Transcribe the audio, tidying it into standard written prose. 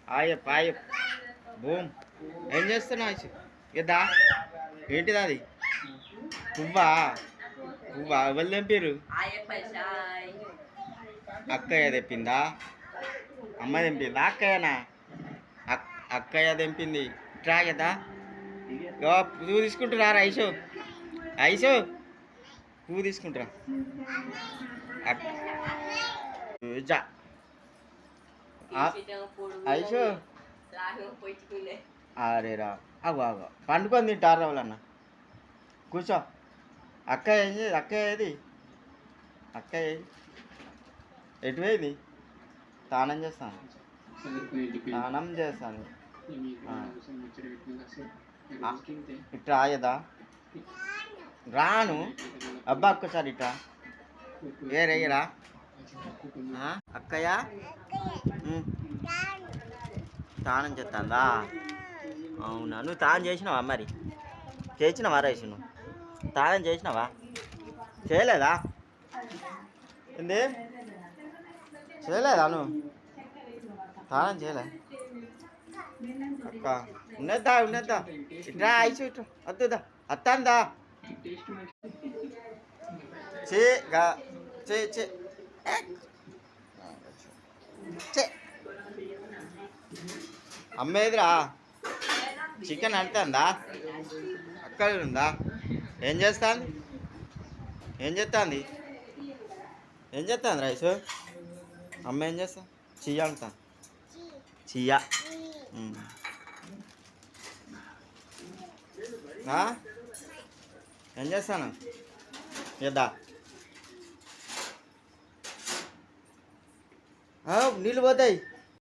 ఆయప్ boom ఏం చేస్తున్నావు ఇదా ఏంటిది అది పువ్వా పువ్వా ఎవరు తెంపారు అక్కయ్య తెంపిందా అమ్మ తెంపిందా అక్కయ్యనా అక్కయ్య తెంపింది ట్రా కదా పువ్వు తీసుకుంటురా ఐసు ఐసు పువ్వు తీసుకుంటురా ఐసు అరేరా అగో అగో పండుకొని తింటారు వాళ్ళన్న కూర్చో అక్కయ్య ఏం చేది అక్కయ్య ఏది అక్కయ్య ఎటు పోయింది స్నానం చేస్తాను స్నానం చేస్తాను ఇట్లా ఆయదా రాను అబ్బా ఒక్కసారి ఇట్లా ఏరేయరా అక్కయ్య స్నానం చేస్తుందా అవునా నువ్వు స్నానం చేసినావా మరి చేసినావా రైసు నువ్వు స్నానం చేసినావా చేయలేదా ఏంది చేయలేదా నువ్వు స్నానం చేయలే అక్క ఉన్నద్దా ఇట్రా ఐసు ఇట్రా వద్దుదా అత్తందా అమ్మేదిరా చికెన్ అంటుందా అక్కడ ఉందా ఏం చేస్తుంది ఏం చేస్తుంది రైసు అమ్మ ఏం చేస్తా చియ్య అంటా చియ్య ఏం చేస్తాను ఇద్దా నీళ్ళు పోతాయి